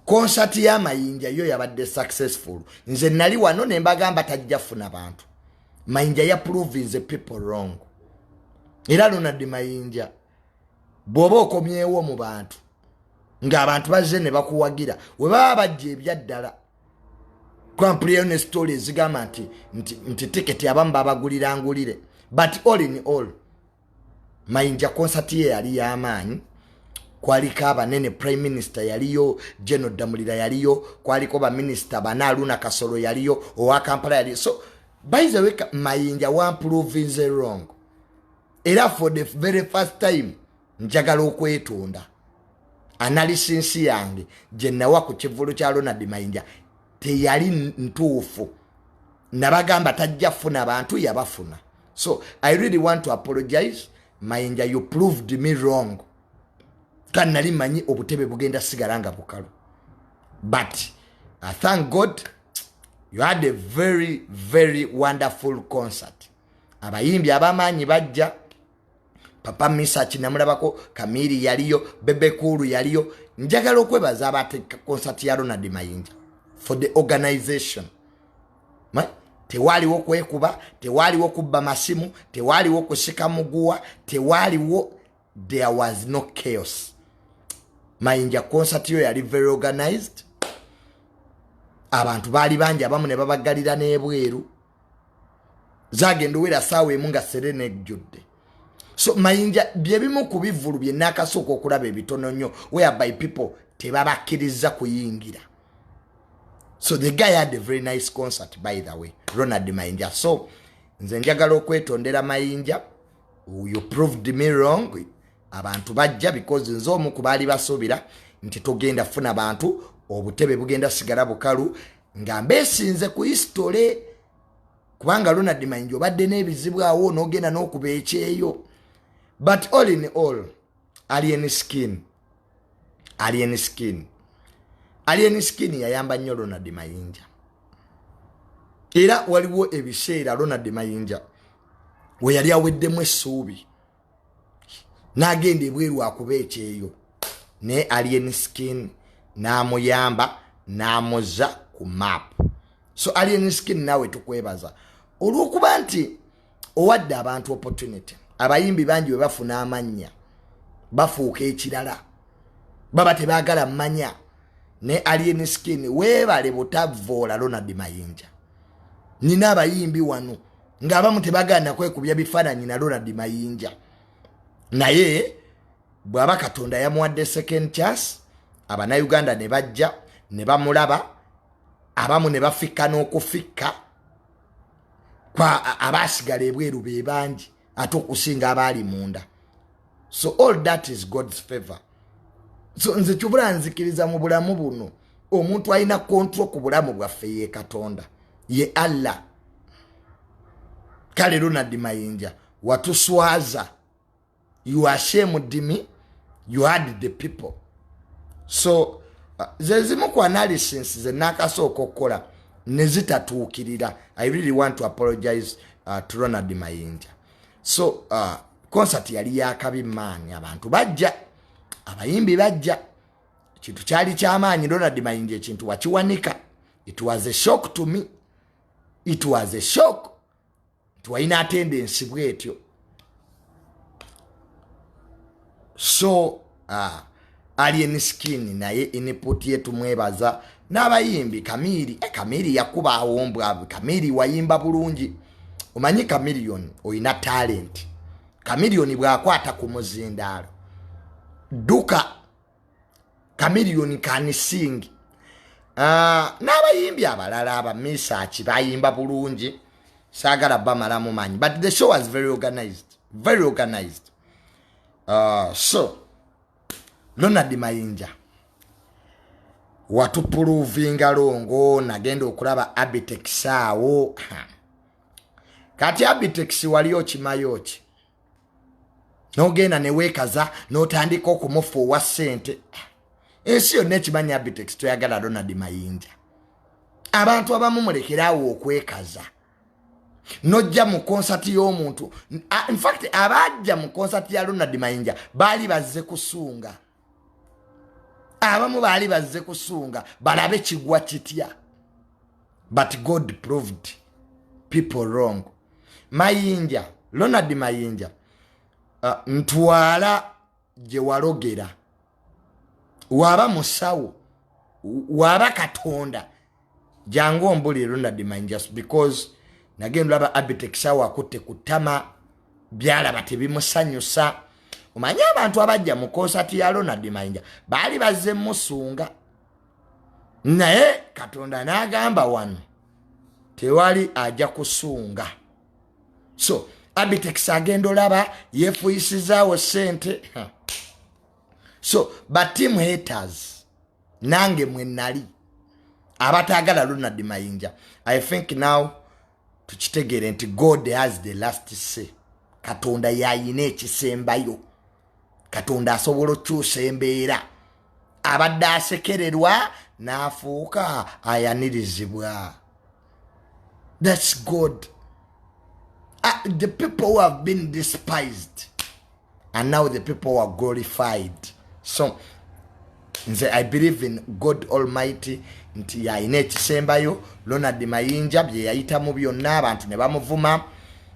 concert ya Mayinja yo yabadde successful. Nze nali wano ne mbagamba tajja funa bantu. Mayinja ya proving the people wrong. Era Ronald Mayinja bwoba okomyewo mu bantu nga abantu bazze ne bakuwagira we baba bajja ebyaddala complain stories zigamba nti ticket abamu babagulira ngulire. But all in all, Mayinja concert ye yali y'amaanyi. Kwaliko abanene prime minister yaliyo, General Damulira yaliyo, kwaliko ba minister banaluna Kasolo yaliyo, owa Kampala yaliyo. So by the way, Mayinja one proving the wrong. Era for the very first time njagala okwetonda analysis yange je nawa ku kivulu kya Ronald Mayinja teyali ntuufu. Nabagamba tajja funa bantu yabafuna. So I really want to apologize. Mayinja, you proved me wrong. Kan nali manyi obutebe bugenda sigaranga bukalu. But thank God you had a very, very wonderful concert. Abayimbi abamanyi bajja. Papa Misa Namulabako, Kamiri yaliyo, Bebe Kuru yaliyo. Njagala okwebaza abate concert ya Ronald Mayinja for the organization. Tewaliwo kwekuba, tewaliwo kubba masimu, tewaliwo kusika muguwa, tewaliwo, there was no chaos. Mayinja concert yo yali very organized. Abantu bali banja abamu ne babagalira n'ebweru. Zagenda wera sawe emu nga Serena ejjudde. So Mayinja byebimu ku bivulu bye nakasooka okulaba ebitono nnyo whereby people tebabakkiriza kuyingira. So the guy had a very nice concert, by the way, Ronald Mayinja. So nze njagala okwetondera Mayinja. You proved me wrong. Abantu bajja because nze omu ku baali basobira nti togenda funa bantu obutebe bugenda sigala bukalu nga mbesinze ku history kubanga Ronald Mayinja obadde n'ebizibu awo n'ogenda n'okuba ekyeyo. But all in all, alien skin yayamba nnyo Ronald Mayinja. Era waliwo ebiseera Ronald Mayinja we yali aweddemu essuubi n'agenda ebweru akuba ekyeyo ne alien skin n'amuyamba n'amuza ku map. So alien skin nawe tukwebaza olw'okuba nti owadde abantu opportunity. Abayimbi bangi we bafuna amanya bafuuka ekirala baba tebaagala mmanya. Ne alien skin weebale butavoola Ronald Mayinja. Nina abayimbi wano ng'abamu tebagaana kwekubya bifaananyi na Ronald Mayinja. Naye bw'aba Katonda yamuwadde second chance, Abannayuganda ne bajja ne bamulaba, abamu ne bafikka n'okufikka kwa abaasigala ebweru be bangi ate okusinga abaali munda. So all that is God's favor. So nze kyobula nzikiriza mu bulamu buno omuntu alina control ku bulamu bwaffe ye Katonda, ye Allah. Kale Ronald Mayinja watuswaza. You ashamed me, you had the people. So zezimu ku analysis ze nakasooka okukola ne zitatuukirira. I really want to apologize to Ronald Mayinja. So concert yali yakabi maanyi, abantu bajja, abayimbi bajja, kintu kyali kyamaanyi. Ronald Mayinja ekintu wakiwanika. It was a shock to me. It was a shock. Tuwaina attendance bwetyo. So alien skin naye input yetu mwebaza n'abayimbi. Kamiri yakuba awombwa. Kamiri wayimba bulungi. Omanyi Chameleon oyina talent. Chameleon bwakwata ku muzindaalo duka. Chameleon can sing. N'abayimbi abalala abamisaaki bayimba bulungi. Sagala bamalamu manyi. But the show was very organized. Very organized. So Ronald Mayinja watupuruvinga longo nagenda okulaba Abitex awo. Kati Abitex waliyo kimayoki. Nogenda ne wekaza n'otandika okumufuuwa ssente. Ensi yonna ekimanyi Abitex toyagala Ronald Mayinja. Abantu abamu mulekerawo okwekaza. Nojja mu concert y'omuntu. In fact abajja mu concert ya Ronald Mayinja bali bazze kusunga. abamu baali bazze kusunga balabe kigwa kitya, but God proved people wrong. Mayinja, Ronald Mayinja, ntwala gye walogera, waba musawo, waba katonda, jangu ombuli Ronald Mayinja, because nagenda laba abitekisawo akutte kutama byalaba tebimusanyusa. Omanya abantu abajja mu konsati ya Ronald Mayinja baali bazze musunga, naye katonda n'agamba wano tewali ajja kusunga. So abitex agenda olaba yefuyisizaawo sente. So but team haters nange mwe nali abatagala Ronald Mayinja, I think now tukitegere nti God has the last say. Katonda yayina ekisembayo, katonda asobola okyusa embeera. Abadde asekererwa n'afuuka ayanirizibwa. That's God. The people who have been despised and now the people who are glorified. So I believe in God Almighty nti yayina ekisembayo. Ronald Mayinja bye yayitamu byonna abantu ne bamuvuma,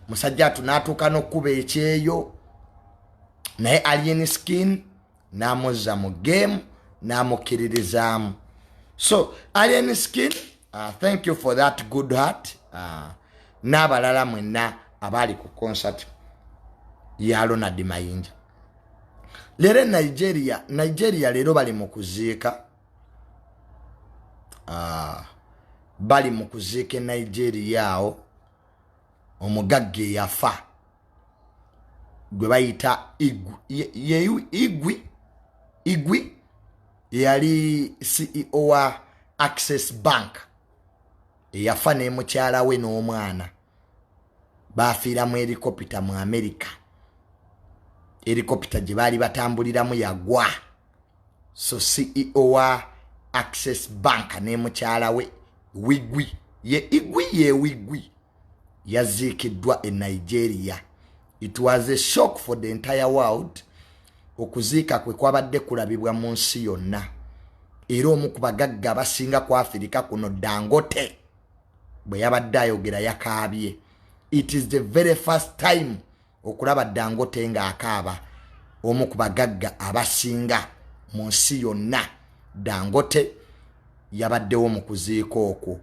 musajja tunatuuka n'okkuba ekyeyo, naye alien skin n'amuzza mu game n'amukkiririzaamu. So alien skin, thank you for that good heart. N'abalala mwenna abali ku concert ya Ronald Mayinja. Lero Nigeria lero bali mu kuziika, bali mu kuziika Nigeria awo omugagge yafa gwe bayita Igwi yali CEO wa Access Bank, yafa ne mukyala we n'omwana bafiira mu helicopter mu America. Helicopter gye baali batambuliramu yagwa. So CEO wa Access Bank ne mukyala we Wigwi Wigwi yaziikiddwa in Nigeria. It was a shock for the entire world. Okuziika kwe kwabadde kulabibwa mu nsi yonna. Era omu ku bagagga abasinga ku Africa kuno Dangote bwe yabadde ayogera yakaabye. It is the very first time okulaba Dangote nga akaaba. Omu ku bagagga abasinga mu nsi yonna Dangote yabaddewo mu kuziika okwo.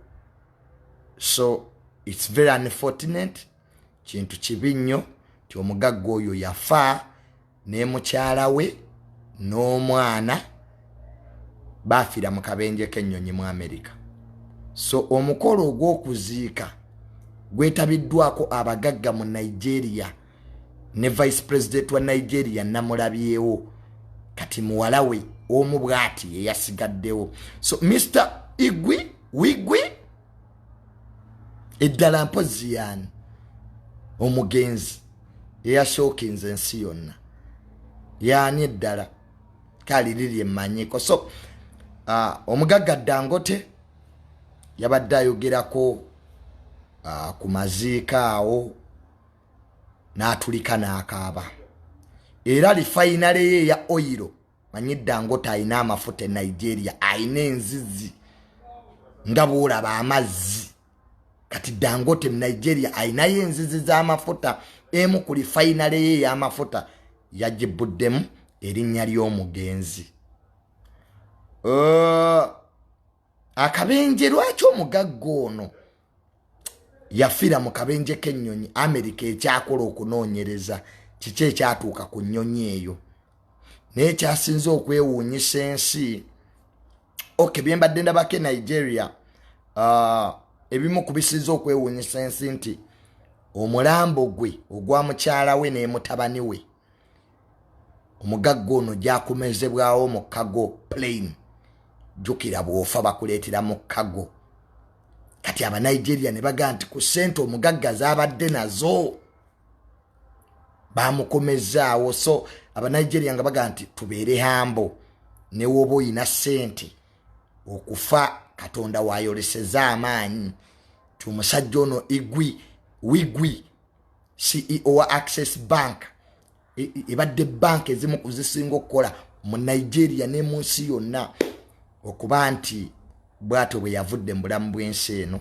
So it's very unfortunate, kintu kibi nnyo ti omugagga oyo yafa ne mukyala we n'omwana bafiira mu kabenje k'ennyonyi mu America. So omukolo ogw'okuziika gwetabiddwako abagagga mu Nigeria ne vice president wa Nigeria namulabyewo, kati muwala we omu bw'ati yeyasigaddewo. So Mr. Wigwi eddala mpozi yani omugenzi eyashookinze ensi yonna yani eddala kali liri emmanyiko. So omugagga Dangote yabadde ayogerako ku maziika awo n'atulika n'akaaba. Era lifainale ye ya oil, manyi Dangote ayina amafuta e Nigeria, ayina enzizi nga bw'olaba amazzi. Kati Dangote mu Nigeria ayinayo enzizi z'amafuta, emu ku lifainale ye y'amafuta yagibuddemu erinnya ly'omugenzi. Akabenje lwaki omugagga ono yafiira mu kabenje k'ennyonyi? America ekyakola okunoonyereza kiki ekyatuuka ku nnyonyi eyo, naye kyasinze okwewuunyisa ensi. Okay, bye mbadde ndabako e Nigeria, ebimu ku bisinze okwewuunyisa ensi nti omulambo gwe ogwa mukyala we ne mutabani we omugagga ono gyakomezebwawo mu cargo plane. Jukira bw'ofa bakuleetera mu cargo. Kati aba Nigeria ne baga nti ku sente omugagga zaabadde nazo bamukomezaawo. So aba Nigeria nga baga nti tubeere hambo, ne woba oyina sente okufa katonda wayoleseza amaanyi. Ti omusajja ono Wigwi CEO wa Access Bank, ebadde bank ezimu kuzisinga okukola mu Nigeria ne mu nsi yonna okuba nti bwato bwe yavudde mu bulamu bw'ensi eno.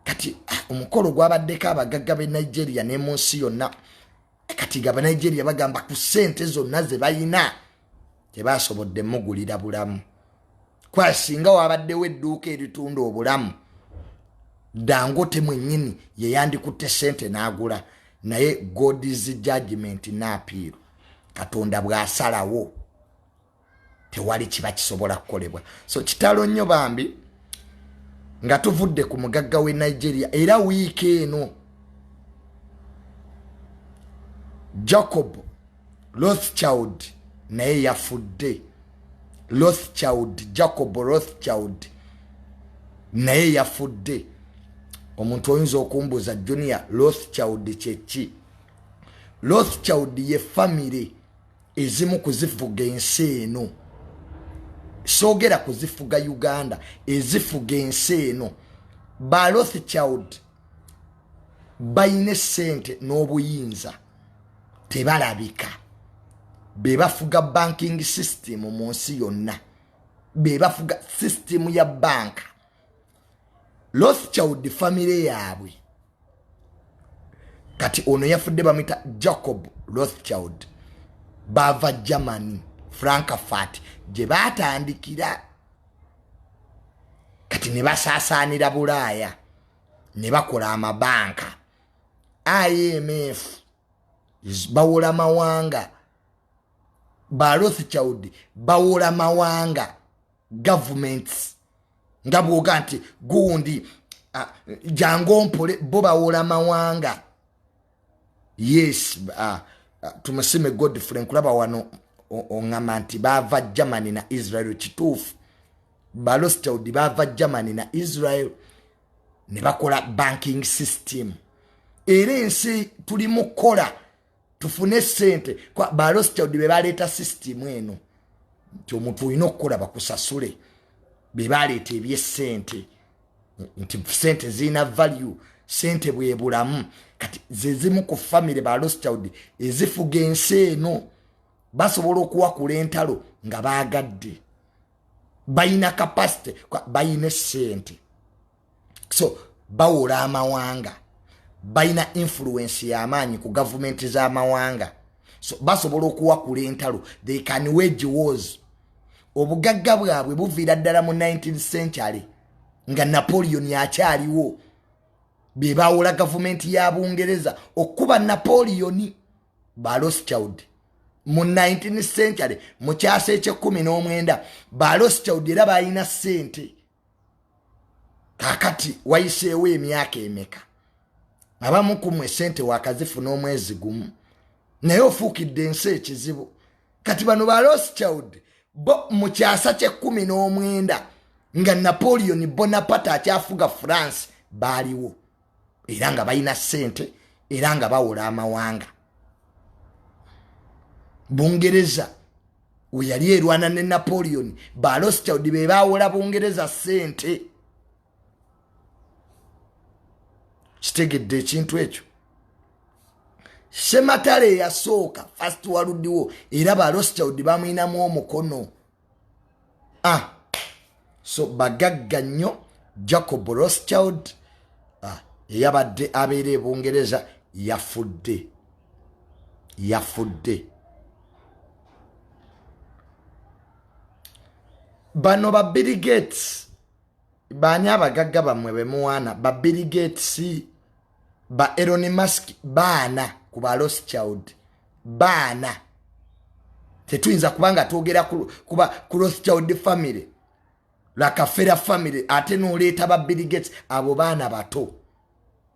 Kati omukolo gwabaddeko abagagga b'e Nigeria ne mu nsi yonna. Kati gaba Nigeria bagamba ku ssente zonna ze bayina tebasobodde mugulira bulamu. Kwa singa wabaddewo edduuka eritunda obulamu, Dangote mwennyini ye yandikutte ssente n'agula, naye God's judgment n'apiiru. Katonda bw'asalawo tewali kiba kisobola kukolebwa. So kitalo nnyo bambi nga tuvudde ku mugagga w'e Nigeria era wiiki eno Jacob Rothschild naye yafudde. Jacob Rothschild naye yafudde. Omuntu oyinza okumbuuza Junior, Rothschild kyeki? Rothschild ye family ezimu kuzifuga ensi eno. Soogera kuzifuga Uganda, ezifuga ensi eno. Ba Rothschild bayine ssente n'obuyinza tebalabika. Be bafuga banking system mu nsi yonna. Be bafuga system ya banka. Rothschild family yaabwe kati ono yafudde bamita Jacob Rothschild bava Germany, Frankfurt gye batandikira. Kati ne basaasaanira Bulaaya ne bakola amabanka. IMF bawola mawanga. Ba Rothschild bawola mawanga governments nga bwoga nti gundi jango mpole bo bawola mawanga. Yes, tumusime Godfrey nkulaba wano ongama nti bava Germany na Israel kituufu. Ba Rothschild bava Germany na Israel ne bakola banking system. Era ensi tuli mukola tufune ssente kwa ba Rothschild be baleeta system eno nti omuntu olina okukola bakusasule. Be baleeta ebyessente nti ssente zina value, ssente bwe bulamu. Kati zezimu ku family ba Rothschild ezifuga ensi eno basobola okuwakula entalo nga baagadde. Bayina capacity, bayina ssente. So bawola amawanga, bayina influence y'amaanyi ku government z'amawanga. So basobola okuwakula entalo. They can wage wars. Obugagga bwabwe buviira ddala mu 19th century nga Napoleon akyaliwo. Be bawola government ya Bungereza okuba Napoleon. Ba Rothschild mu 19th century mu kyasa ekye-19 ba Rothschild era balina ssente. Kakati wayiseewo emyaka emeka abamu ku mmwe ssente wakazifuna omwezi gumu naye ofuukidde ensi ekizibu. Kati bano ba Rothschild bo mu kyasa kye-19 nga Napoleon Bonaparte akyafuga France baaliwo era nga balina ssente era nga bawola amawanga. Bungereza we yali erwana ne Napoleon, ba Rothschild be bawola Bungereza ssente. Kitegedde ekintu ekyo. Sematale yasooka first waluddiwo era ba Rothschild bamwinamu omukono. So bagagga nnyo Jacob Rothschild eyabadde abeera e Bungereza yafudde. Bano ba Bill Gates baani abagagga bamwe bemuwaana. Ba Bill Gates, ba Elon Musk baana ku ba Rothschild baana. Tetuyinza kubanga twogera kuba ku Rothschild family Rockefeller family ate n'oleeta ba Bill Gates, abo baana bato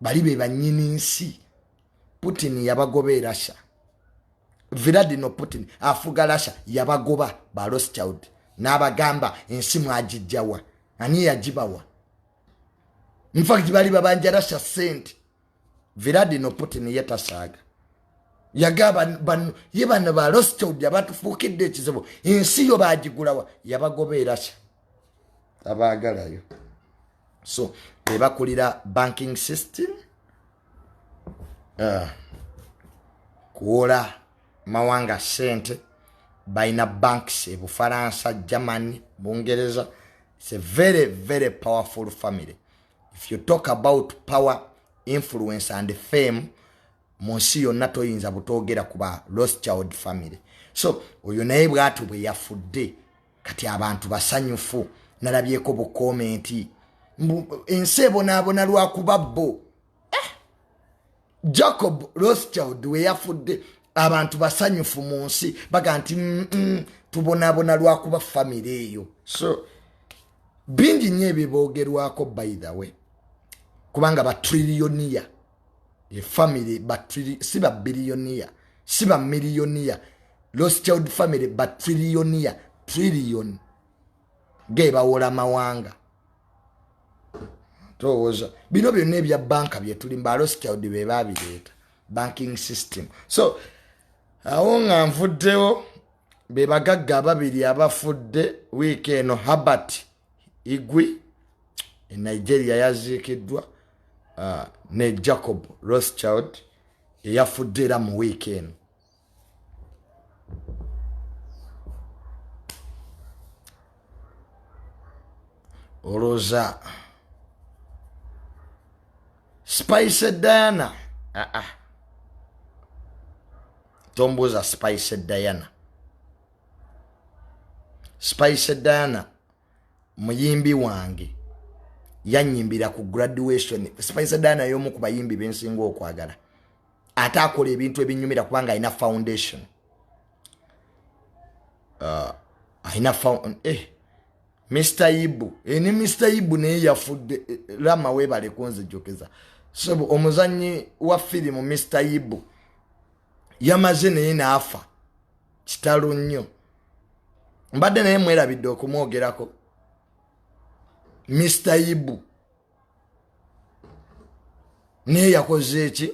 bali be bannyini nsi. Putin yabagoba e Russia. Vladimir Putin afuga Russia yabagoba ba Rothschild n'abagamba ensi mwagijjawa. Ani yagibawa? In fact bali babanja Russia ssente. Vladimir Putin yetasaaga yagaba bano ba Rothschild abatufuukidde ekizibu ensi yo bagigulawa yabagoba e Russia abaagalayo. So bebakulira banking system, kuwola mawanga ssente, baina banks Bufaransa, Germany, Bungereza. It's a very, very powerful family. If you talk about power, influence and fame, monsi yonna toyinza butogera kuba Rothschild family. So oyo naye bwatu bwe yafudde kati abantu basanyufu nalabyeko bu comment ensebo nabona lwakuba bo Jacob Rothschild we yafudde abantu basanyufu munsi baga nti tubonabona lwakuba family eyo. So bingi nyebe bogerwako by the way kubanga ba trillionaire a family but si ba billionaire si ba millionaire. Rothschild family but trillionaire trillion geba wola mawanga toza bino byonna ebya banka bye tuli mba Rothschild be babireta banking system. So awo nga nvuddewo be bagagga babiri abafudde weekend Herbert Igwe in Nigeria yazikiddwa ne Jacob Rothschild yafuddera mu weekend. Oroza Spice Diana Tomboza Spice Diana. Spice Diana muyimbi wange yanyimbira ku graduation. Spice Diana yomu ku bayimbi bensingo okwagala atakola ebintu ebinyumira kubanga ina foundation ina Mr. Ibu ni Mr. Ibu ne yafudde lama webale konze jokeza. So omuzanyi wa filimu Mr. Ibu yamaze ne na afa kitalo nnyo mbadde naye mwerabidde okumwogerako. Mr. Ibu ne yakoze eki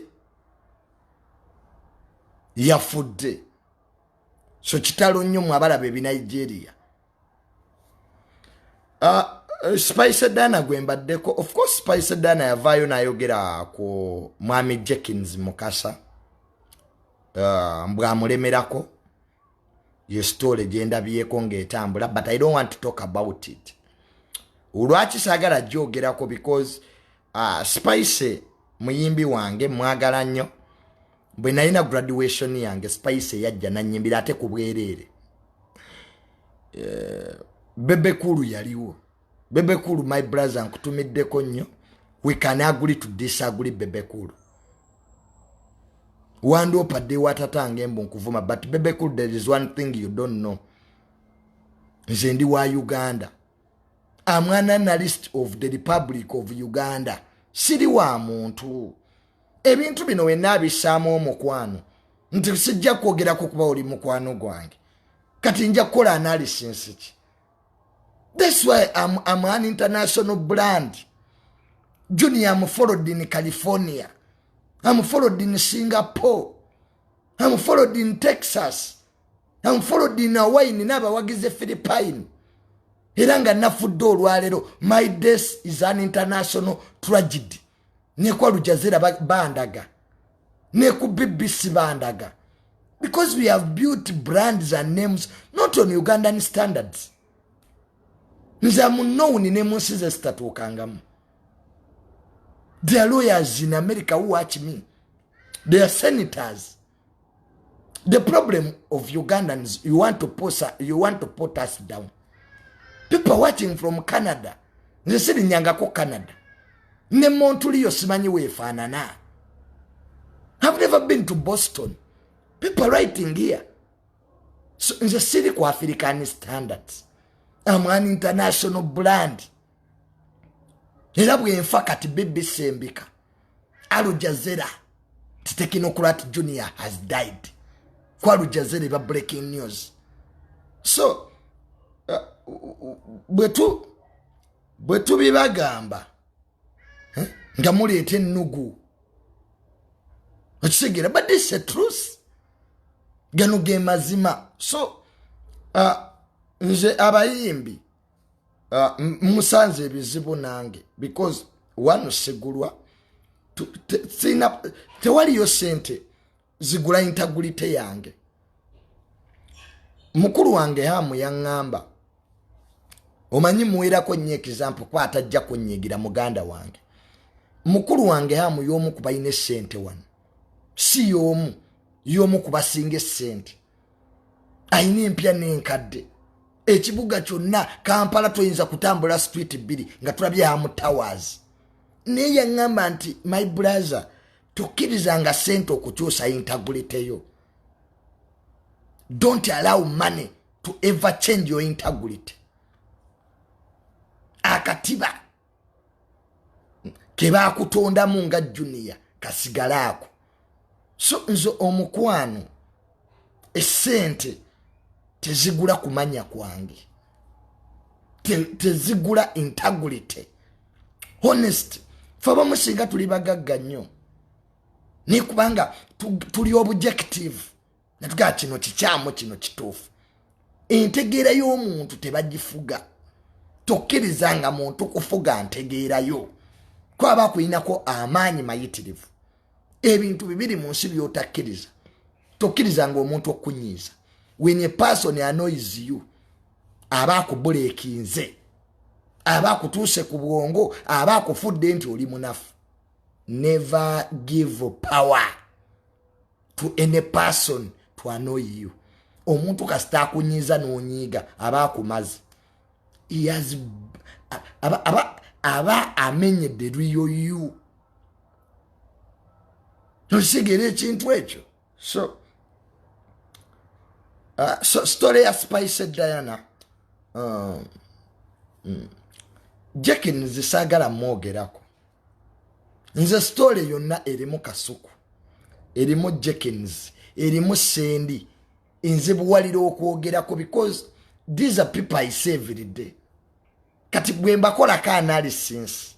yafudde. So kitalo nnyo mu abalabe bi Nigeria. Spice Diana gwembaddeko. Of course Spice Diana yavayo nayogera ku Mwami Jenkins Mukasa mbwa mulemerako ye story genda byeko ngetambula, but I don't want to talk about it. Ulwachi sagala jogerako because Spice muyimbi wange mwagala nnyo. Bwe nalina graduation yange Spice yajja nanyimbira ate ku bwerere. Bebe kulu yaliwo. Bebe kulu my brother nkutumiddeko nnyo. We can agree to disagree bebe kulu. Wando pade watatange mbu nkuvuma, but bebe kulu there is one thing you don't know. Nze ndi wa Uganda. I'm an analyst of the Republic of Uganda. Siri wa muntu. Ebintu bino wenabisaamu omukwano. Nti sijja kwogerako kuba oli mukwano gwange. Kati nja kukola analysis ki. That's why I'm an international brand. Junior, I'm followed in California. I'm followed in Singapore. I'm followed in Texas. I'm followed in Hawaii naba wagize Philippines. Hiranga nafuddo olwalero. My death is an international tragedy. Ne kwa Lujazira bandaga. Ne ku BBC bandaga. Because we have built brands and names not on Ugandan standards. Nza munowuni ne munsize statukangamu. There are lawyers in America who watch me. They are senators. The problem of Ugandans, you want to put us down. People watching from Canada. Nze siri nyangako Canada. Ne Montuli yosimanyi wefanana. I've never been to Boston. People writing here. So nze siri kwa African standards. I'm an international brand. Elabwe enfa kati BBC mbika. Al Jazeera. Technocrat Jr has died. Kwa Al Jazeera ba breaking news. So bwetu bibagamba. Nga mulete nugu. Okitegera, but this is a truth. Gano ge mazima. So nze abayimbi musanze ebizibu nange because wano segulwa tewaliyo sente zigula integrity yange. mukuru wange hamu yaŋŋamba omanyi muwerako nnyo example kwata ajja kunnyigira muganda wange mukuru wange hamu y'omu ku balina essente wano si y'omu ku basinga essente ayina empya n'enkadde ekibuga kyonna Kampala toyinza kutambula street bbiri nga tulabye hamu towers naye yaŋŋamba nti my brother tokkirizanga ssente okukyusa integrity yo. Don't allow money to ever change your integrity. Akatiba keba kutonda munga junior kasigalaako. So nzo omukwano essente tezigula kumanya kwange. Tezigula integrity. Honest. Faba musinga tuli bagagga nnyo. Ni kubanga tuli objective. Natuga kino kikyamu kino kituufu. Entegeera y'omuntu tebagifuga. Tokkirizanga muntu kufuga ntegeera yo. Kwaba kuyinako amaanyi mayitirivu. Ebintu bibiri mu nsi by'otakkiriza. Tokkirizanga omuntu okunyiiza. When a person annoys you, aba akubuleekinze. Aba akutuuse ku bwongo, aba akufudde nti oli munafu. Never give power to any person to annoy you. Omuntu kasita akunyiiza n'onyiiga aba akumaze. He has aba amenyedde lwiyo you. Tosigera ekintu ekyo. So story ya Spice Diana Jenkins sagala mwogerako. Nze story yonna erimu kasuku, erimu Jenkins, erimu Sendi, nze buwalira okwogerako because these are people I see every day. Kati bwe mbakola ka analysis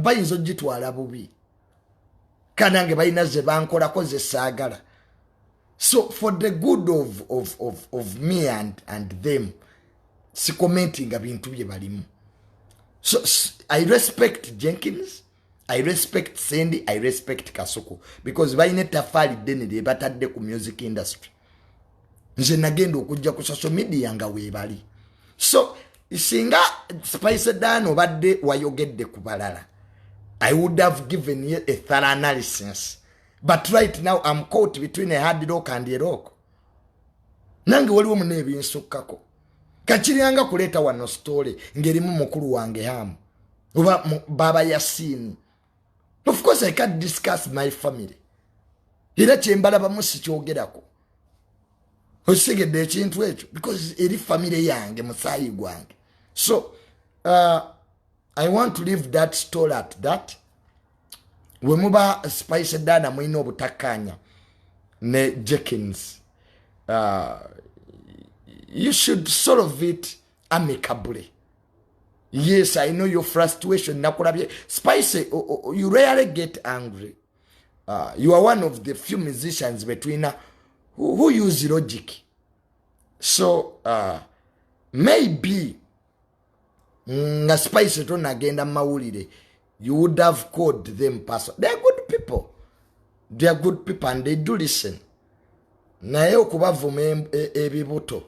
bayinza ogitwala bubi kanange balina ze bankolako ze saagala. So for the good of me and them, si commenting bintu bye balimu. So I respect Jenkins, I respect Sandy, I respect Kasuku because bayina tafali deni de batadde ku music industry. Nze nagenda okujja ku social media nga weebali. So isinga Spice Dano badde wayogedde ku balala, I would have given you a thorough analysis. But right now I'm caught between a hard rock and a rock. Nange waliwo munebi nsukako. Kachirianga kuleta wano story ngerimu mukuru wange hamu. Uba baba Yasin. Of course I can't discuss my family. Ira chembala bamusi kyogerako. Osigedde ekintu ekyo because eri family yange musayi gwange. So I want to leave that story at that. We muba Spice Dana mwino obutakanya ne Jenkins. You should solve it amicably. Yes, I know your frustration. Nakulabye Spice, you rarely get angry. You are one of the few musicians between who use logic. So maybe nga Spice tona agenda mawulire, you would have called them person. They are good people. They are good people and they do listen. Naye okubavuma ebibuto.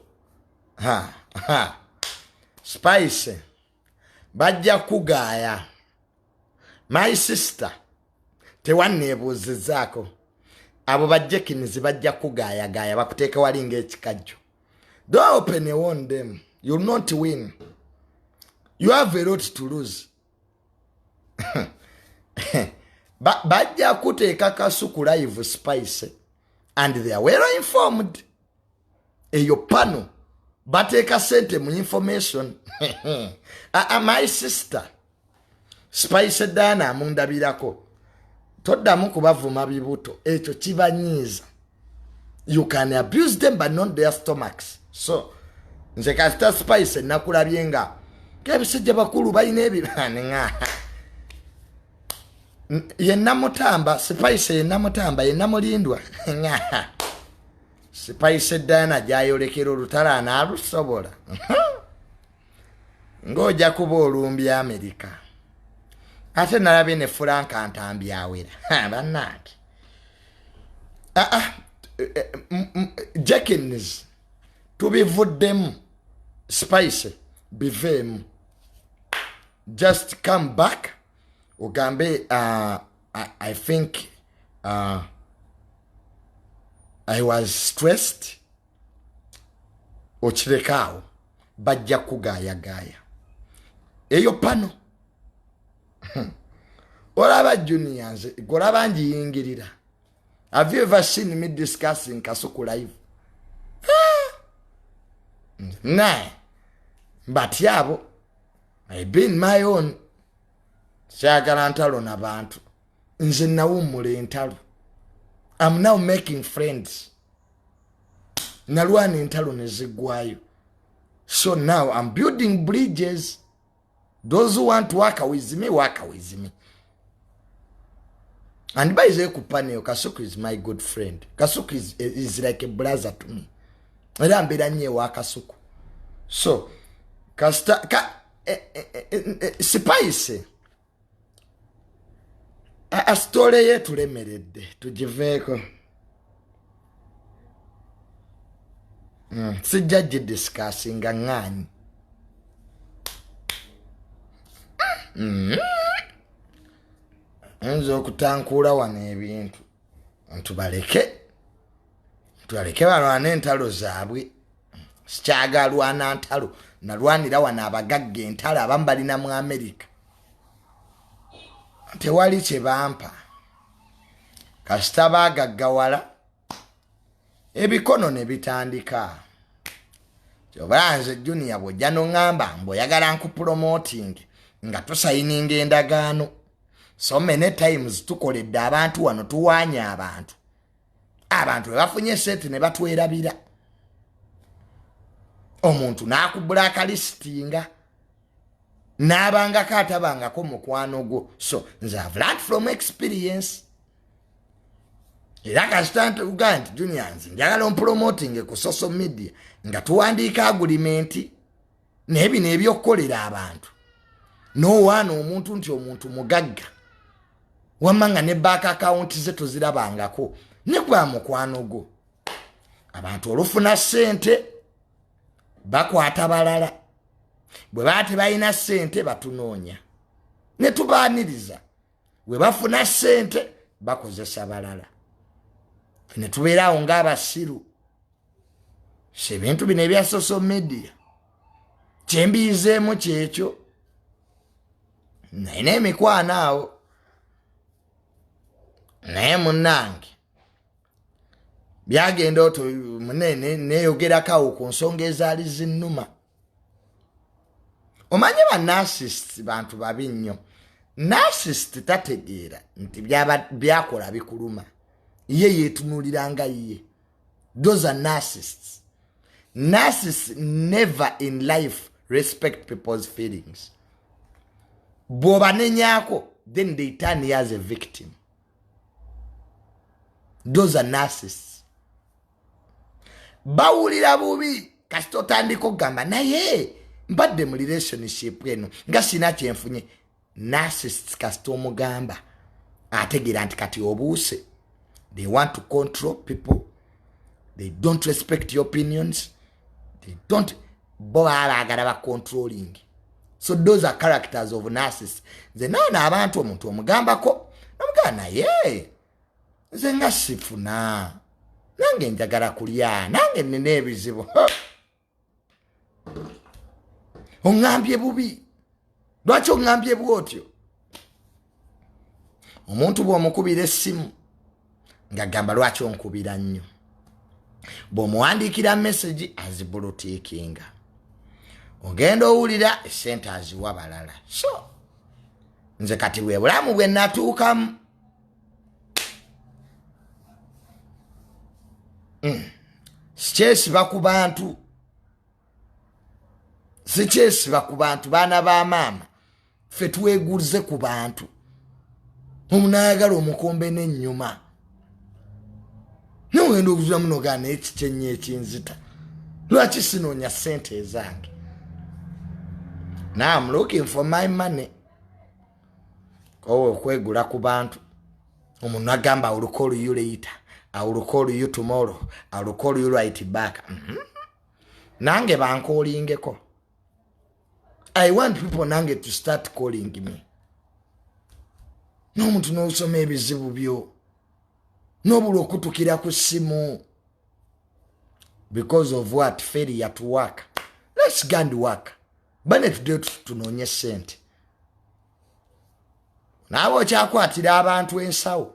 Spice bajja kugaya. My sister tewanneebuuzizaako. Abo bajekinizi bajja kugaya gaya bakuteeka walinga ekikajjo. Don't open a warn them. You'll not win. You have a lot to lose. Bajja kuteeka Kasuku live Spice and they are well informed. Eyo pano bateeka sente mu information. My sister Spice Dana amundabirako. Toddamu kubavuma bibuto. Ekyo kibanyiiza. You can abuse them but not their stomachs. So nze kasita Spice nakulabye nga kebisejja bakulu balina ebibanga. Yenna mutamba Spice, yenna mutamba, yenna mulindwa. Spice Dana gyayolekera olutala anaalusobola. Ng'ojja kuba olumbya Amerika. Ate nalabye ne Frank Antambi awera. Bannange. Jenkins tubivuddemu spice biveemu just come back ugambe I think I was stressed okirekawo bajja kugaayagaaya eyo pano olaba juniors golaba njiyingirira. Have you ever seen me discussing Kasuku live? Nah. But yabo, I been my own. Shagala ntalo na bantu. Nze nawumule ntalo. I'm now making friends. Nalwani ntalo nezigwayo. So now I'm building bridges. Those who want to work with me, work with me. And by the way, Kasuku is my good friend. Kasuku is like a brother to me. And I'm better than Kasuku. So, Spice. A story ye to remerede to Jiveko. Si judge discussing ngani. Enzo kutankula wane ebintu ntubaleke balwana entalo zaabwe sikyagalwana ntalo nalwanira wana abagagga entalo abambalina mu America tewali kye bampa kasita bagaggawala ebikono ne bitandika kyobanze Junior bwojja n'ongamba mboyagala nkupromoting nga tusayininga endagaano. So many times tukoledde abantu wano tuwanya abantu bafunye sente ne batwerabira omuntu n'akubulakalistinga n'abanga katabangako mukwano gwo. So nze I've learned from experience. Era kasitante uganti Junior nze njagala ompromoting ku social media nga tuwandiika agreement n'ebino ebyokukolera abantu nowaana omuntu nti omuntu mugagga wamanga ne bank account ze tozirabangako ne kwa mukwano gwo. Abantu olufuna sente bakwata balala bwe baate balina sente batunoonya ne tubaaniriza we bafuna sente bakozesa balala ne tubeerawo ng'abasiru. Ebintu bino ebya social media kyembiizeemu kyekyo naye n'emikwano awo naye munnange byagenda oto munene neeyogerako ku nsonga ezaali zinnuma. Omanye ba narcissist bantu babi nnyo. Narcissist tategeera nti byakola bikuluma ye yeetunuulira nga ye. Those are narcissists. Narcissists never in life respect people's feelings. Bwobanenyako then they turn you as a victim. Those are narcissists. Bawulira bubi kasita otandika okugamba naye mbadde mu relationship eno nga sina kyenfunye. Narcissists kasita omugamba ategeera nti kati obuuse. They want to control people. They don't respect your opinions. They don't bo baagala ba controlling. So those are characters of narcissists. Nze naona abantu omuntu omugambako namugana naye nze nga sifuna nange njagala kulya nange nina ebizibu ongambye bubi. Lwaki ongambye bwotyo? Omuntu bw'omukubira essimu ng'agamba lwaki onkubira nnyo. Bw'omuwandiikira message azibulutiikinga. Ogenda owulira essente aziwa balala. So nze kati bwe bulamu bwe natuukamu sikyesiba ku bantu. Sikyesiba ku bantu baana ba maama. Ffe twegulize ku bantu. Omunayagala omukombe n'ennyuma. Nogenda okuzula muno gana ekikyenyi ekinzita. Lwaki sinoonya ssente ezange? Now I'm looking for my money. Okwegula ku bantu. Omuntu agamba oluko oluyuleeta. I will call you tomorrow. I will call you right back. Nange bankolingeko. I want people nange to start calling me. No muntu n'osoma ebizibu byo. Nobula okutukira ku simu. Because of what? Failure to work. Let's go and work. Bane tunoonye sente. Naawe okyakwatira abantu ensawo.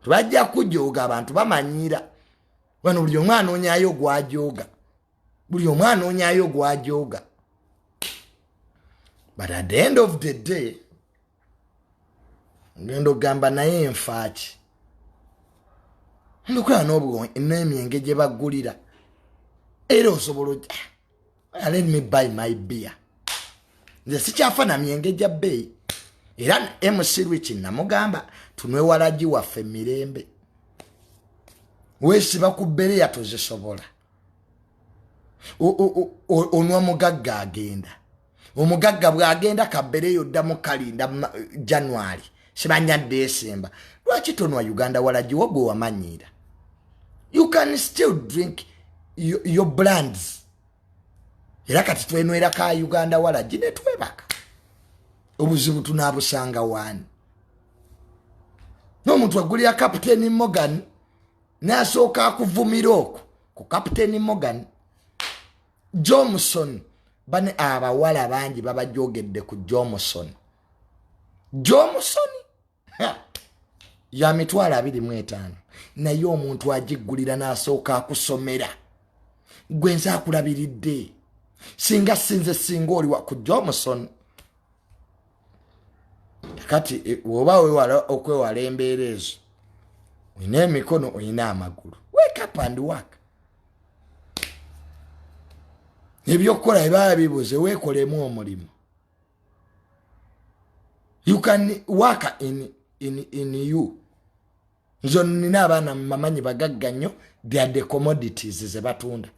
Tubajja kujooga abantu bamanyira. Wano buli omu anoonyaayo gw'ajooga. Buli omu anoonyaayo gw'ajooga. But at the end of the day, ngendo gamba naye enfaaki. Ndokola n'emyenge gye baggulira. Era osobola let me buy my beer. Nze sikyafa na myenge gya bbeeyi. Era MC Rich namugamba tunwe walagi waffe mirembe. Weesiba ku bbeereya tozisobola. Onwa mugagga agenda. Omugagga bw'agenda kabbeereyo oddamu kalinda January. Sibanya December. Lwaki tonwa Uganda walagi wo gwe wamanyira? You can still drink your brands. Era kati twenwera ka Uganda walagi ne twebaka. Obuzibu tunabusanga wani. N'omuntu agulira Captain Morgan n'asooka akuvumira okwo ku Captain Morgan. Johnson bane abawala bangi babajogedde ku Johnson. Johnson ya mitwala 25 naye omuntu agiggulira n'asooka akusomera. Gwenza akulabiridde. Singa sinze singa oli wa ku Johnson. Kati woba wewala okwewala embeera ezo. Oyina emikono oyina amagulu. Wake up and work. Ebyokukola ebaba bibuze weekolemu omulimu. You can work in you. Nzo nina abaana mamanyi bagagga nnyo. They are the commodities ze batunda.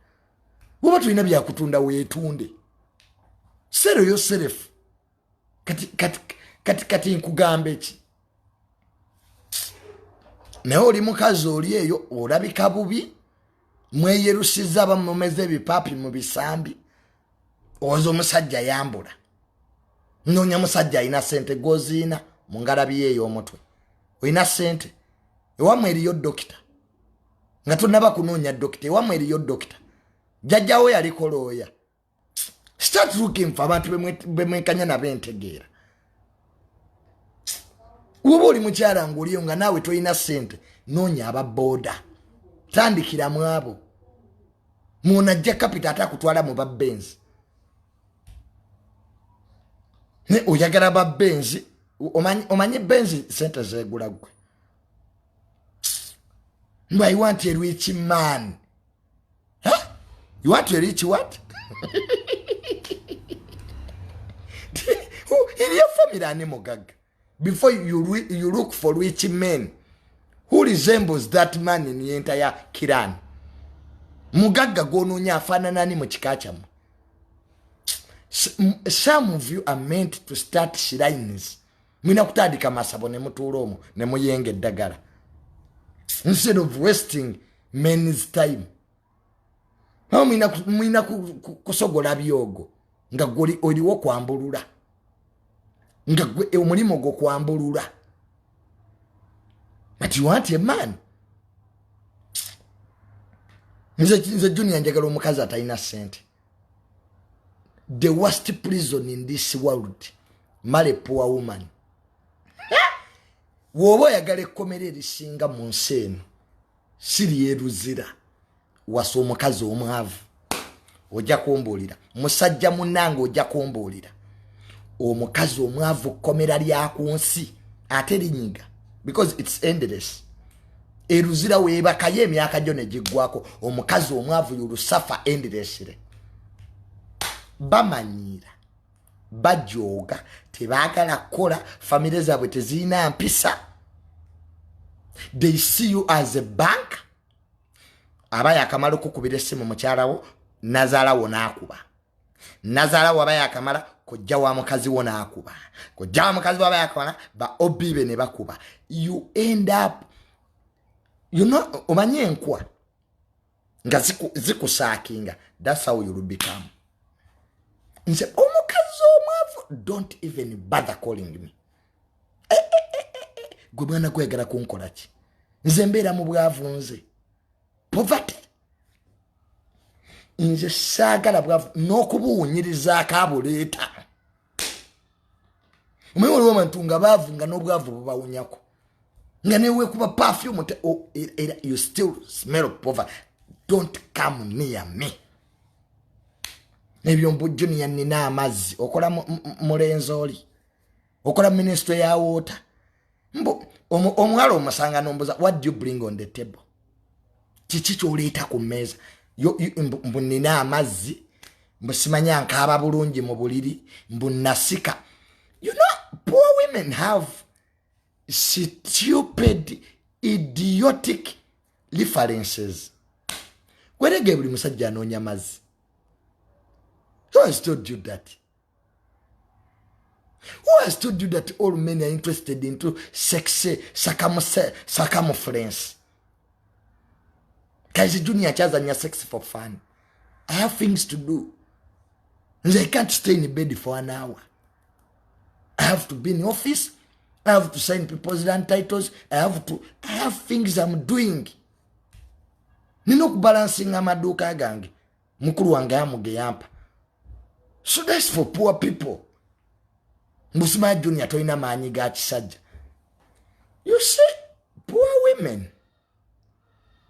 Woba tulina byakutunda weetunde. Sell yourself. Kati nkugambe ki. Naye oli mukazi oli eyo olabika bubi. Mweyerusiza bamumeze ebipapi mu bisambi. Ozo omusajja yambula. Noonya musajja alina sente goziina mu ngalabi ye ey'omutwe. Oyina sente. Ewamwe eriyo dokita. Nga tonnaba kunoonya dokita. Ewamwe eriyo dokita. Jjajjawo yaliko looya. Start looking for abantu bemwenkanya nabentegeera. Woba oli mukyala ng'oliyo nga naawe toyina sente. Noonya ababoda. Tandikira mu abo. Mw'onajja kapita atakutwala mu babbenzi. Ne oyagala babbenzi. Omanyi benzi sente zeegula gwe. I want a rich man. Huh? You want a rich what? In your family, Mugag. Before you look for rich men who resembles that man in the entire Kiran. Mugaga gono afanana ni mu kika kyamu. Some of you are meant to start shrines. Mwina kutandika masabo ne mutuula omwo ne muyenga eddagala. Instead of wasting men's time. Mwina kusogola byogo. Nga goli oliwo kwambulula. Nga gwe omulimo gwo kwambulula. But you want a man. Nze Junior njagala omukazi atalina sente. The worst prison in this world. Marry poor woman. Woba oyagala ekkomera erisinga mu nsi eno. Siri eruzira. Wasa omukazi omwavu. Ojja kumbuulira. Musajja munnange ojja kumbuulira. Omukazi omwavu kkomera lya ku nsi. Ate linyiga. Because it's endless. Eruzira weebakayo emyaka gyo ne giggwako. Omukazi omwavu yulusafa endlessly. Bamanyira. Bajooga. Tebaagala kukola. Famire zaabwe teziina mpisa. They see you as a bank. Abaya akamala okukubira essimu mukyalawo. Nazaalawo n'akuba. Nazaalawo abaya akamala kojja wa mukazi wo n'akuba. Kojja wa mukazi wo abaya akamala ba obibe ne bakuba. You end up You know, omanye enkwa nga zikusakinga. That's how you will become. Nze omukazi omwavu, don't even bother calling me. Gwe mwana kwegala kunkola ki? Nze mbeera mu bwavu nze. Poverty. Nze saagala bwavu n'okubuwunyirizaako abuleeta. Omanyi waliwo abantu nga baavu nga n'obwavu bubawunyako. Nga newe kuba perfume you still smell poverty. Don't come near me. Ebyo mbujjo ni nina amazzi okola mulenzo oli. Okola ministry ya water. Mbo omwalo omusanga nombuza, what do you bring on the table? Kiki ky'oleeta ku mmeeza? Mbu nina amazzi, mbu simanya nkaaba bulungi mu buliri, mbu nasika. You know, poor women have stupid, idiotic references. Kwerege buli musajja anoonya mazzi. Who has told you that? Who has told you that all men are interested into sexy circumference? Kaisi Junior chazanya sex for fun. I have things to do. I can't stay in bed for an hour. I have to be in the office. I have to sign people's land titles. I have things I'm doing. Nino kubalancing amaduka gange. Mukuru wange amuge yampa. So that's for poor people. Musima Junior toina maanyi ga kisajja. You see, poor women.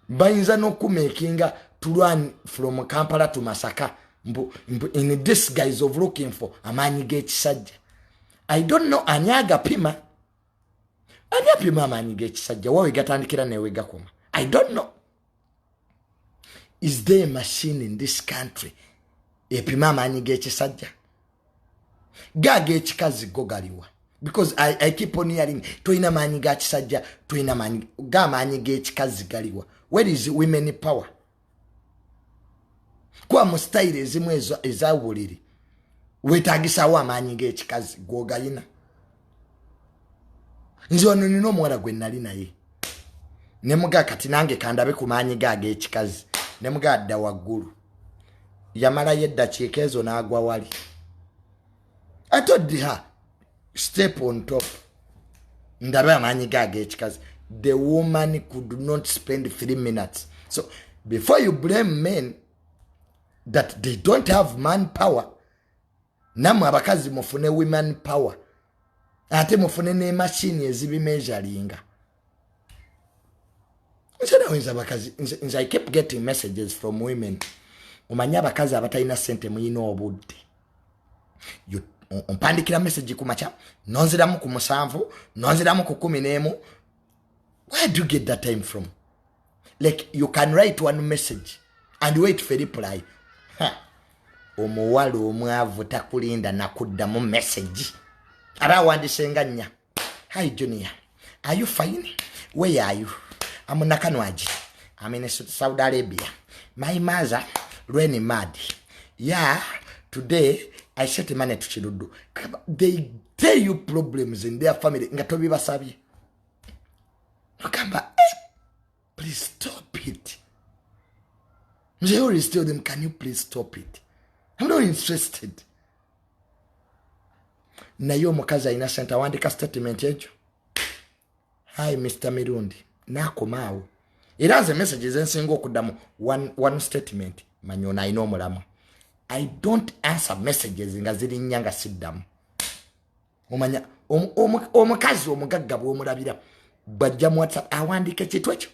Bayinza n'okumakinga to run from Kampala to Masaka in this guise of looking for amaanyi g'ekisajja. I don't know anyaga pima. Anya pima amaanyi g'ekisajja. Wawe gatandikira newe gakoma. I don't know. Is there a machine in this country? Epima amaanyi g'ekisajja. Gaga ekikazi go galiwa. Because I keep on hearing toina maanyi ga kisajja, toina maanyi ga maanyi g'ekikazi galiwa. Where is women power? Kwa mustyle ezimu ezawuliri. Wetagisa wa amaanyi g'ekikazi gwogayina. Nze wano nina omuwala gwe nali naye. Ne muga kati nange kandabe ku maanyi gaga ekikazi. Ne muga adda waggulu. Yamala yeddakiika ezo n'agwa wali. I told her, step on top. Ndabe amaanyi gaga ekikazi. The woman could not spend 3 minutes. So, before you blame men that they don't have manpower, namwe abakazi mufune women power. Ate mufune ne machine ezibimeasuringa. I keep getting messages from women. Omanya abakazi abatalina sente muyina obudde. Ompandikira message kumacha, nonziramu ku 7, nonziramu ku 11. Where do you get that time from? Like, you can write one message and wait for reply. Omuwala omwavu takulinda nakuddamu message. Arawandise nya. Hi Junior, are you fine? Where are you? I'm Nakanwaji. I'm in Saudi Arabia. My mother really mad. Yeah, today I set money to Chirudu. They tell you problems in their family. Ngatobi basabi. Nakamba, please stop it. They always tell them, can you please stop it? I'm not interested. Na yo mukazi innocent awandika statement ejo. Hi Mr. Mirundi. Nakomaawo. It has a messages ensinga okuddamu one statement. Manyona ino omulamu. I don't answer messages nga ziri nyanga siddamu. Omanya omukazi omugagga bw'omulabira bajja mu WhatsApp awandika ekintu ekyo.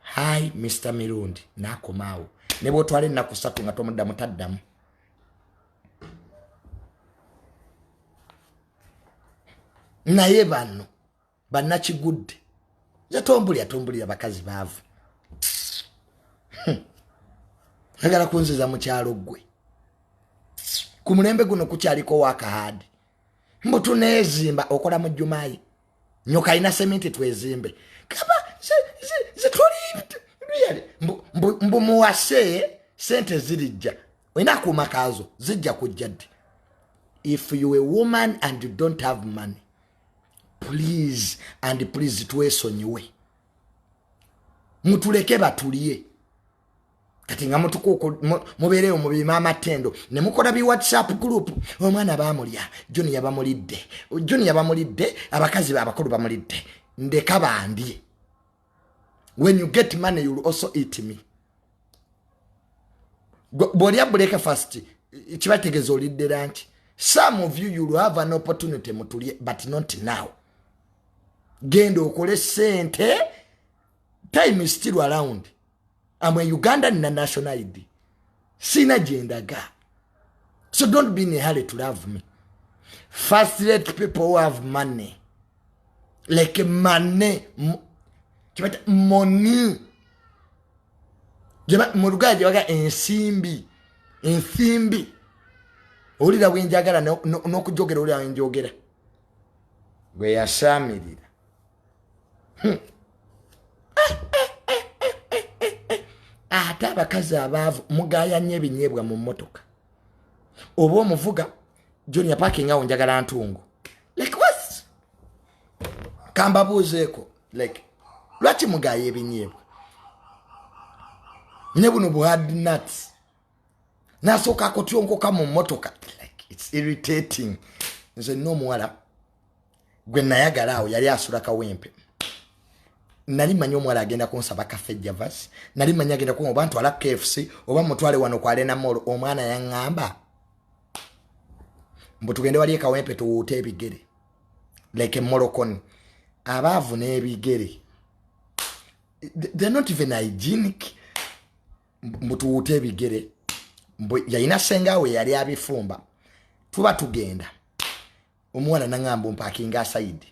Hi Mr. Mirundi. Nakomaawo. Ne bw'otwala ennaku 3 nga tomuddamu taddamu. Naye bano bannakigudde. Yatombulira bakazi baavu. Agala kunziza mu kyalo gwe. Ku mulembe guno kukyaliko wakahadi. Mbu tuneezimba okola mu Jumayi. Nyoka ina sementi twezimbe. Kaba ze tuli mbu muwase sente zirijja. Wena kumakazo zijja kujja ddi. If you a woman and you don't have money, please and please tuesonyiwe. mutuleke batulie kati nga mutukuko mubereyo mubima amatendo ne mukola bi WhatsApp group omwana bamulya Junior bamulidde abakazi abakulu bamulidde ndeka bandi. When you get money you will also eat me. Bolia breakfast kibategezo olidde lunch. Some of you will have an opportunity mutulie but not now. Gendo okole sente. Time is still around. I'm a Ugandan na national ID. Sina gender ga. So don't be in a hurry to love me. First rate people who have money. Like money. Money. Jema murugaje waga ensimbi. Olira wenjagala no kujogera olira wenjogera. Gwe yasamirira. Ate abakazi abaavu mugayanye ebinyebwa mu mmotoka. Oba omuvuga Junior parking awo njagala ntungo. Like what? Kamba buzeeko. Like lwaki mugaye ebinyebwa? Nyebuno buhard nuts. Nasoka akotyonkoka mu mmotoka. Like it's irritating. Nze no muwala gwe nayagala awo yali asula kawempe. Nali manyo mwala agenda kunsaba cafe Javas. Nali manya agenda ku abantu ala KFC oba mutwale wano kwa Arena Mall. Omwana yangamba mbu tugende wali kawempe tuwute ebigere. Like Moroccan. Abaavu n'ebigere. They're not even hygienic. Mbu tuwute ebigere. Mbu yayina senga we yali abifumba. Tuba tugenda. Omwana nangamba parking aside.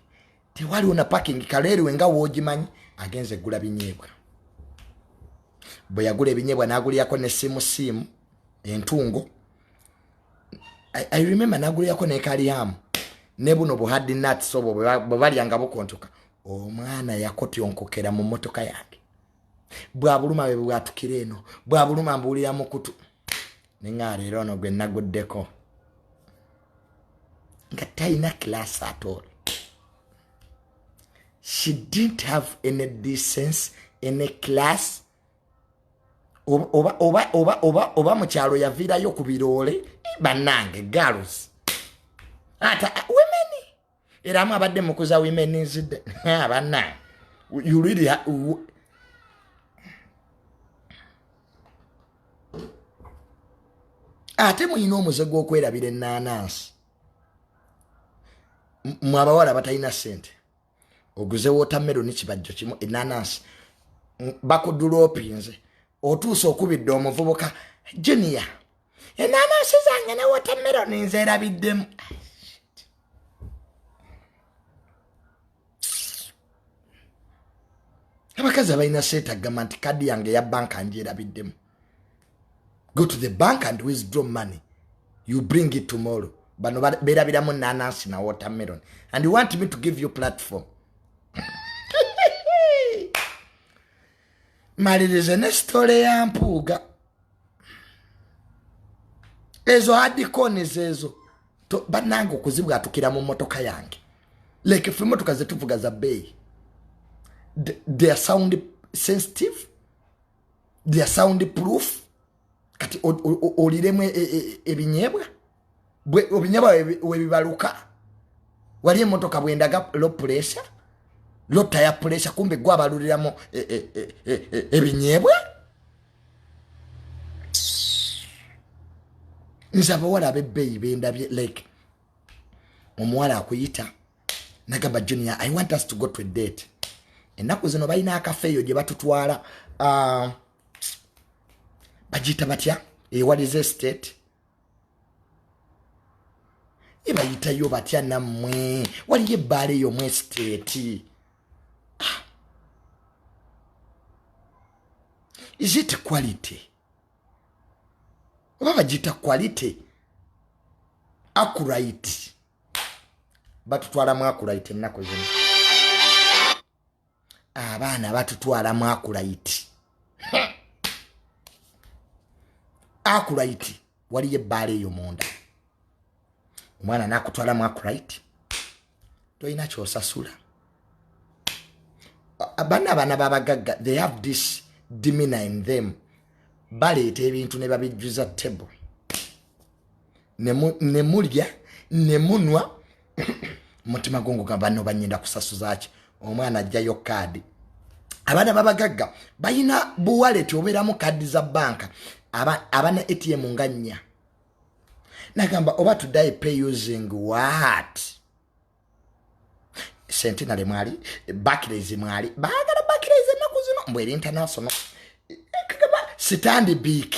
Tewali una parking kaleri wenga wojimanyi agenze gula binyebwa. Bwe yagula ebinyebwa naguliyako ne simu entungo. I remember naguliyako ne kaliyamu. Nebuno buhadi nuts so bwali angabo kontuka. Omwana yakotyonkokera mu motoka yake. Bwabuluma bwe bwatukira eno. Bwabuluma mbulira mukutu. Nengare era ono gwe naguddeko. Nga tayina class at all. She didn't have any decency, any class. Oba mukyalo yavirayo ku birole banange girls. Ata women. Era abadde mukuza women nzidde. Abanna. You really ate muyina omuze gw'okwerabira ennaanansi. Mwabawala batalina sente. Oguze watermelon kibajjo kimu ennaanansi. Bakudulopinze. Otuusa okubidde omuvubuka Junior. Ennaanansi zange ne watermelon nze erabiddemu. Abakazi abalina sente agamba nti kadi yange ya banka njerabiddemu. Go to the bank and withdraw money. You bring it tomorrow. Bano berabiramu nanasi na watermelon. And you want me to give you platform. Malirize ne story ya mpuga. Ezo hadikoni zezo. Banango kuzibwa atukira mu motoka yange. Like if motoka zetuvuga za bei. They are sound sensitive. They are sound proof. Kati oliremu ebinyebwa. Obinyebwa webibaluka. Wali emotoka bwendaga low pressure. Low tire pressure kumbe gwa baluliramu ebinyebwa. Nzaba wala bebbeyi bendabye like omuwala akuyita nagamba Junior, I want us to go to a date. Ennaku zino balina akafeeyo gye batutwala bajita batya what is the state ibayitayo batya nammwe waliyo ebbaala eyo mu state. Is it quality? Oba bajita quality accurate batutwala mu accurate ennaku zino. Abaana batutwala mu accurate. Accurate waliyo ebbaala eyo munda. Omwana nakutwala mu accurate toyina kyosasula. abana babagagga, they have this demeanor in them. Baleeta ebintu ne babijjuza table. Ne mulya, ne munwa, mutima gongo gabano banyenda kusasuza ki. Omwana ajjayo kaadi. Abana babagagga bayina buwaleti oberamu kaadi za banka. Abana ATM nganya. Nagamba oba today pay using what? Centenary mwali, Barclays mwali. Bagala Barclays enaku zino mbweri international. Stand big.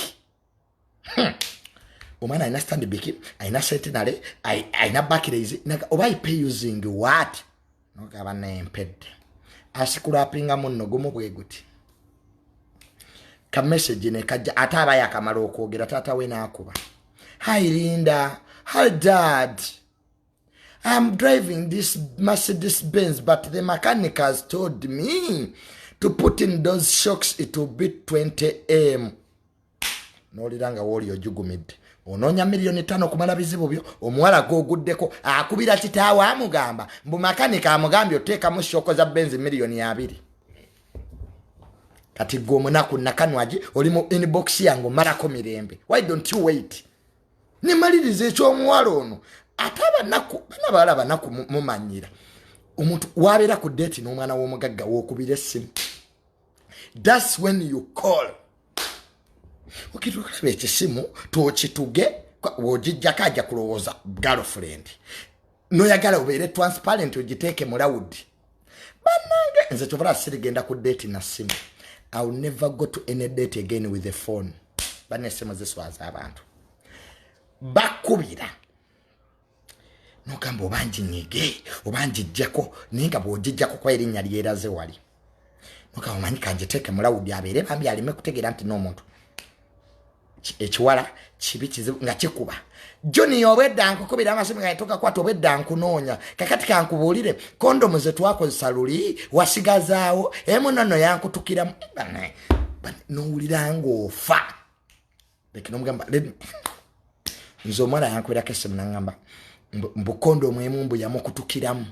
Omwana ayina stand big, ayina Centenary, ayina Barclays. Oba pay using what? Nogaba nempedde. Asikulapinga munno gumu bwe guti. Ka message ne kajja ataba yakamala okwogera tata we nakuba. Hi Linda, hi Dad. I'm driving this Mercedes Benz, but the mechanic has told me to put in those shocks it will be 20M. Noliranga woli ojugumidde. Ononya $5,000,000 kumala bizibu byo, omuwala goguddeko akubira kitaawa amugamba, mbu makanika amugambye oteeka mu shoko za Benz $2,000,000. Kati gwo munaku nakanwaji oli mu inbox yangu malako mirembe. Why don't you wait? Ni malirize ekyomuwala ono. Ataba naku bana balaba naku mumanyira. Omuntu wabera ku date n'omwana w'omugagga wokubira essimu. That's when you call. Okituka ekisimu tochituge wojijja kajja kulowooza girlfriend. No yagala obeere transparent ogiteeke mu loud. Banange nze kyovula sirigenda ku date na simu. I will never go to any date again with the phone. Bane simu ziswaza abantu. Bakubira. Nogamba obanji nyige, obanji jjako, ninga bwojijjako kwa erinnya lyeraze wali. Nogamba omanyi kanjiteeke mu loud abeere bambi alime kutegeera nti n'omuntu. Echiwala chibi kizibu nga kikuba. Joni obedda nkukubira amasimu nga yatoka kwata obedda nkunoonya. Kakati kankubulire kondomu ze twakozesa luli wasigazaawo emunono yankutukira bane nowulira ng'ofa. Lekino mugamba nze omwana yankubira kesimu nangamba mbu kondomu emu mbu yamukutukiramu.